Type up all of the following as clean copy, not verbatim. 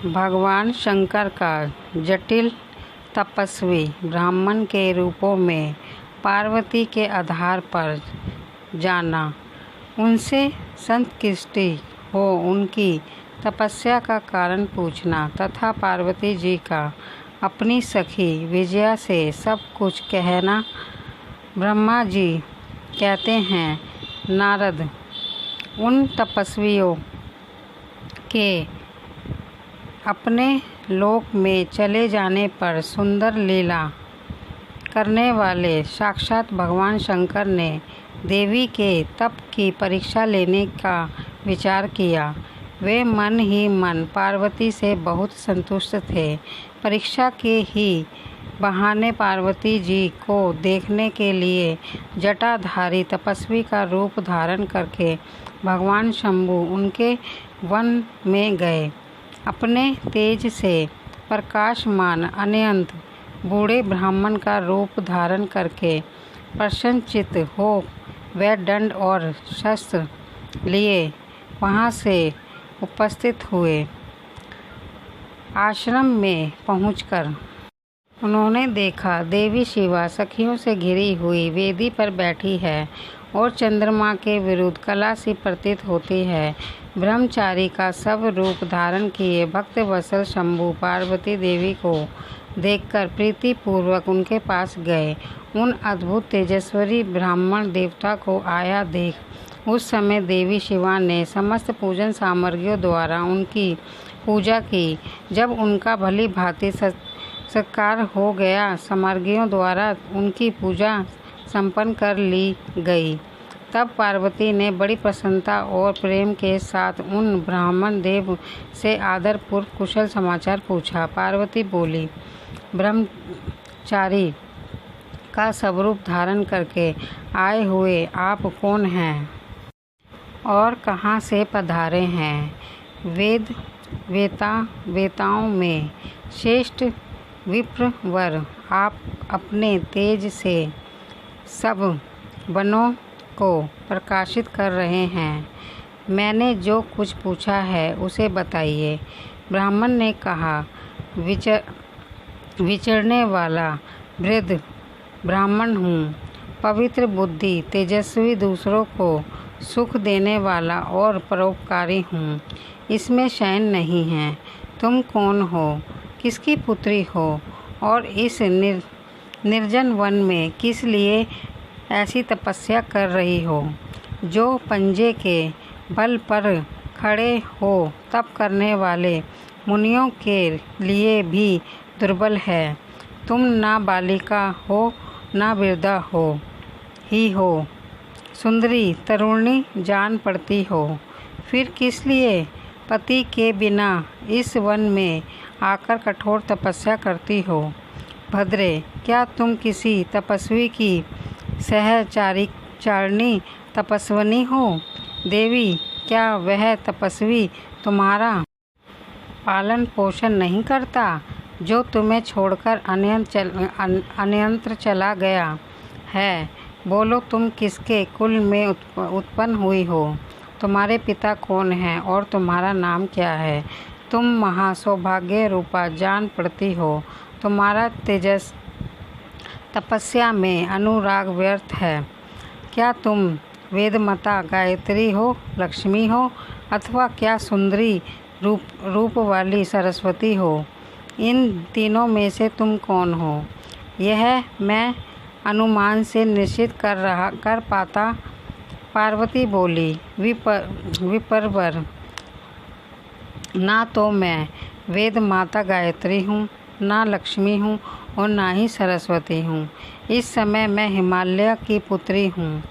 भगवान शंकर का जटिल तपस्वी ब्राह्मण के रूपों में पार्वती के आधार पर जाना, उनसे संतुष्टि हो उनकी तपस्या का कारण पूछना तथा पार्वती जी का अपनी सखी विजया से सब कुछ कहना। ब्रह्मा जी कहते हैं, नारद, उन तपस्वियों के अपने लोक में चले जाने पर सुंदर लीला करने वाले साक्षात भगवान शंकर ने देवी के तप की परीक्षा लेने का विचार किया। वे मन ही मन पार्वती से बहुत संतुष्ट थे। परीक्षा के ही बहाने पार्वती जी को देखने के लिए जटाधारी तपस्वी का रूप धारण करके भगवान शंभु उनके वन में गए। अपने तेज से प्रकाशमान अनंत बूढ़े ब्राह्मण का रूप धारण करके प्रसन्नचित्त हो वे दंड और शस्त्र लिए वहां से उपस्थित हुए। आश्रम में पहुंचकर उन्होंने देखा, देवी शिवा सखियों से घिरी हुई वेदी पर बैठी है और चंद्रमा के विरुद्ध कला सी प्रतीत होती है। ब्रह्मचारी का सब रूप धारण किए भक्त वत्सल शंभु पार्वती देवी को देखकर प्रीति पूर्वक उनके पास गए। उन अद्भुत तेजस्वी ब्राह्मण देवता को आया देख उस समय देवी शिवा ने समस्त पूजन सामग्रियों द्वारा उनकी पूजा की। जब उनका भली भांति सत्कार हो गया, सामग्रियों द्वारा उनकी पूजा संपन्न कर ली गई, तब पार्वती ने बड़ी प्रसन्नता और प्रेम के साथ उन ब्राह्मण देव से आदरपूर्वक कुशल समाचार पूछा। पार्वती बोली, ब्रह्मचारी का स्वरूप धारण करके आए हुए आप कौन हैं और कहाँ से पधारे हैं? वेताओं में श्रेष्ठ विप्रवर, आप अपने तेज से सब वनों को प्रकाशित कर रहे हैं। मैंने जो कुछ पूछा है उसे बताइए। ब्राह्मण ने कहा, विचरने वाला वृद्ध ब्राह्मण हूँ, पवित्र बुद्धि, तेजस्वी, दूसरों को सुख देने वाला और परोपकारी हूँ। इसमें शयन नहीं है। तुम कौन हो, किसकी पुत्री हो और इस निर्जन वन में किस लिए ऐसी तपस्या कर रही हो, जो पंजे के बल पर खड़े हो तप करने वाले मुनियों के लिए भी दुर्बल है। तुम ना बालिका हो ना वृद्धा हो सुंदरी तरुणी जान पड़ती हो, फिर किस लिए पति के बिना इस वन में आकर कठोर तपस्या करती हो? भद्रे, क्या तुम किसी तपस्वी की सहचारिणी तपस्विनी हो? देवी, क्या वह तपस्वी तुम्हारा पालन पोषण नहीं करता, जो तुम्हें छोड़कर अन्यत्र चला गया है? बोलो, तुम किसके कुल में उत्पन्न हुई हो? तुम्हारे पिता कौन हैं और तुम्हारा नाम क्या है? तुम महासौभाग्य रूपा जान पड़ती हो। तुम्हारा तेजस तपस्या में अनुराग व्यर्थ है। क्या तुम वेदमाता गायत्री हो, लक्ष्मी हो, अथवा क्या सुंदरी रूप वाली सरस्वती हो? इन तीनों में से तुम कौन हो? यह मैं अनुमान से निश्चित कर पाता। पार्वती बोली, विप्रवर, ना तो मैं वेद माता गायत्री हूँ, ना लक्ष्मी हूँ और ना ही सरस्वती हूँ। इस समय मैं हिमालय की पुत्री हूँ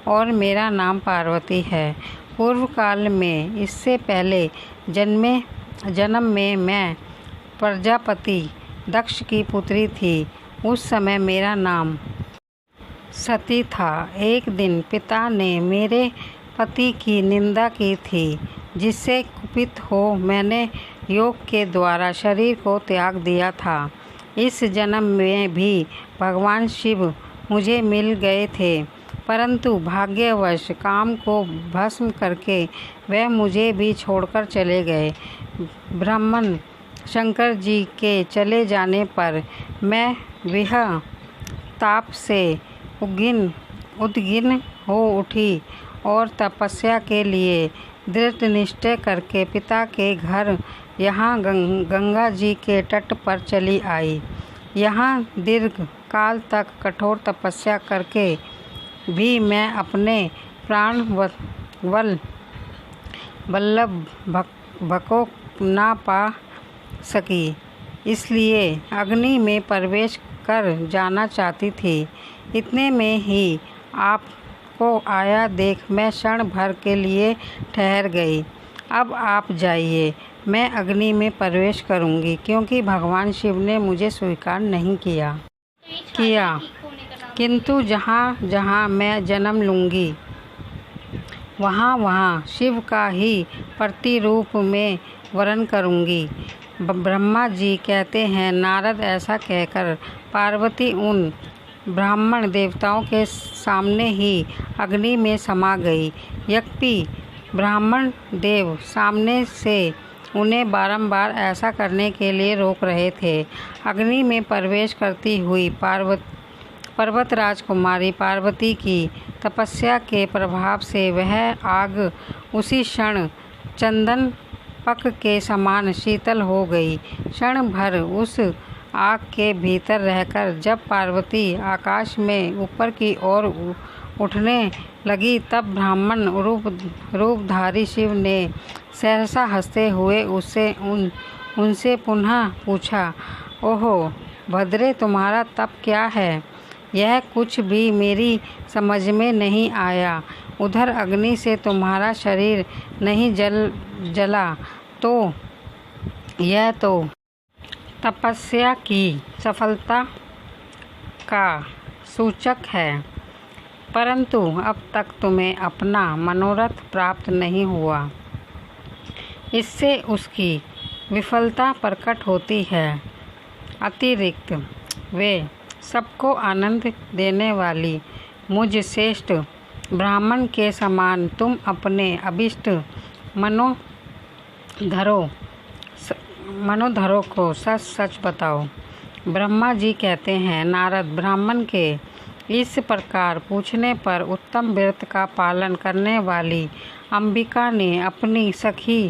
और मेरा नाम पार्वती है। पूर्व काल में, इससे पहले जन्म में मैं प्रजापति दक्ष की पुत्री थी। उस समय मेरा नाम सती था। एक दिन पिता ने मेरे पति की निंदा की थी, जिससे कुपित हो मैंने योग के द्वारा शरीर को त्याग दिया था। इस जन्म में भी भगवान शिव मुझे मिल गए थे, परंतु भाग्यवश काम को भस्म करके वह मुझे भी छोड़कर चले गए। ब्राह्मण शंकर जी के चले जाने पर मैं विह ताप से उद्गिन हो उठी और तपस्या के लिए दृढ़ निश्चय करके पिता के घर यहाँ गंगा जी के तट पर चली आई। यहाँ दीर्घ काल तक कठोर तपस्या करके भी मैं अपने प्राण वल्लभ को ना पा सकी, इसलिए अग्नि में प्रवेश कर जाना चाहती थी। इतने में ही आपको आया देख मैं क्षण भर के लिए ठहर गई। अब आप जाइए, मैं अग्नि में प्रवेश करूंगी, क्योंकि भगवान शिव ने मुझे स्वीकार नहीं किया। किंतु जहाँ जहाँ मैं जन्म लूँगी वहाँ वहाँ शिव का ही प्रतिरूप में वर्ण करूँगी। ब्रह्मा जी कहते हैं, नारद ऐसा कहकर पार्वती उन ब्राह्मण देवताओं के सामने ही अग्नि में समा गई। यद्यपि ब्राह्मण देव सामने से उन्हें बारंबार ऐसा करने के लिए रोक रहे थे। अग्नि में प्रवेश करती हुई पर्वत राजकुमारी पार्वती की तपस्या के प्रभाव से वह आग उसी क्षण चंदन पक के समान शीतल हो गई। क्षण भर उस आग के भीतर रहकर जब पार्वती आकाश में ऊपर की ओर उठने लगी, तब ब्राह्मण रूपधारी शिव ने सहसा हंसते हुए उनसे पुनः पूछा, ओहो भद्रे, तुम्हारा तप क्या है? यह कुछ भी मेरी समझ में नहीं आया। उधर अग्नि से तुम्हारा शरीर नहीं जला तो यह तो तपस्या की सफलता का सूचक है, परंतु अब तक तुम्हें अपना मनोरथ प्राप्त नहीं हुआ। इससे उसकी विफलता प्रकट होती है। अतिरिक्त वे सबको आनंद देने वाली मुझ श्रेष्ठ ब्राह्मण के समान तुम अपने अभिष्ट मनोधरों को सच सच बताओ। ब्रह्मा जी कहते हैं, नारद, ब्राह्मण के इस प्रकार पूछने पर उत्तम व्रत का पालन करने वाली अंबिका ने अपनी सखी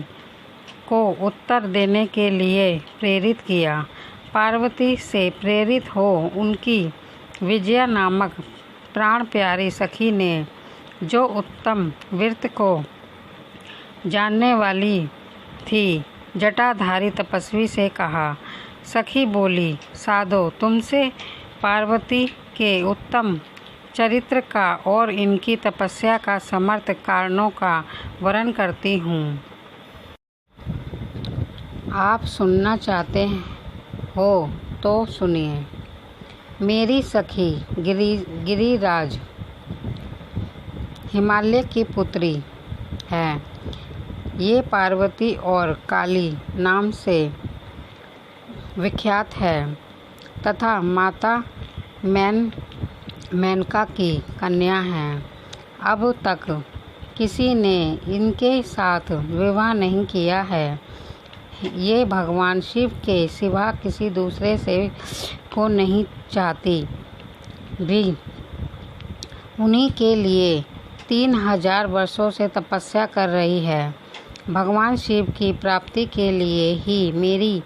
को उत्तर देने के लिए प्रेरित किया। पार्वती से प्रेरित हो उनकी विजया नामक प्राण प्यारी सखी ने, जो उत्तम व्रत को जानने वाली थी, जटाधारी तपस्वी से कहा। सखी बोली, साधो, तुमसे पार्वती के उत्तम चरित्र का और इनकी तपस्या का समर्थ कारणों का वर्णन करती हूँ। आप सुनना चाहते हो तो सुनिए। मेरी सखी गिरिराज हिमालय की पुत्री है। ये पार्वती और काली नाम से विख्यात है तथा माता मेनका की कन्या है। अब तक किसी ने इनके साथ विवाह नहीं किया है। ये भगवान शिव के सिवा किसी दूसरे से को नहीं चाहती भी। उन्हीं के लिए 3000 वर्षों से तपस्या कर रही है। भगवान शिव की प्राप्ति के लिए ही मेरी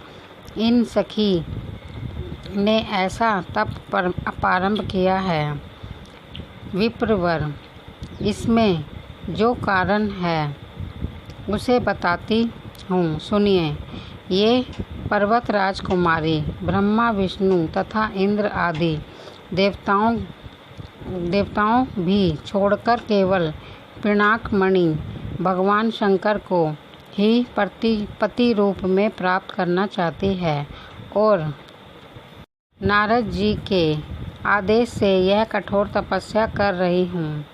इन सखी ने ऐसा तप प्रारंभ किया है। विप्रवर, इसमें जो कारण है उसे बताती हूँ, सुनिए। ये पर्वत राजकुमारी ब्रह्मा, विष्णु तथा इंद्र आदि देवताओं भी छोड़कर केवल पिनाकमणि भगवान शंकर को ही पति रूप में प्राप्त करना चाहती है और नारद जी के आदेश से यह कठोर तपस्या कर रही हूँ।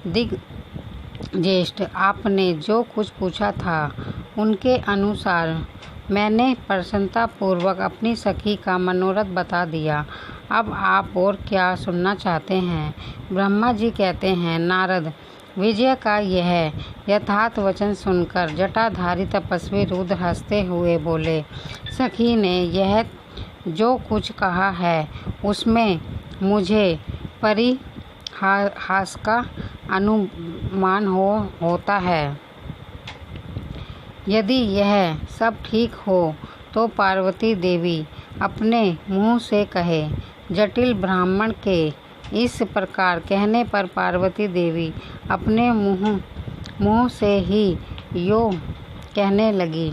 दिग्ज्येष्ठ, आपने जो कुछ पूछा था उनके अनुसार मैंने प्रसन्नतापूर्वक अपनी सखी का मनोरथ बता दिया। अब आप और क्या सुनना चाहते हैं? ब्रह्मा जी कहते हैं, नारद, विजय का यह यथार्थ वचन सुनकर जटाधारी तपस्वी रुद्र हंसते हुए बोले, सखी ने यह जो कुछ कहा है उसमें मुझे परिहास का अनुमान होता है। यदि यह सब ठीक हो तो पार्वती देवी अपने मुंह से कहे। जटिल ब्राह्मण के इस प्रकार कहने पर पार्वती देवी अपने मुंह से ही यो कहने लगी।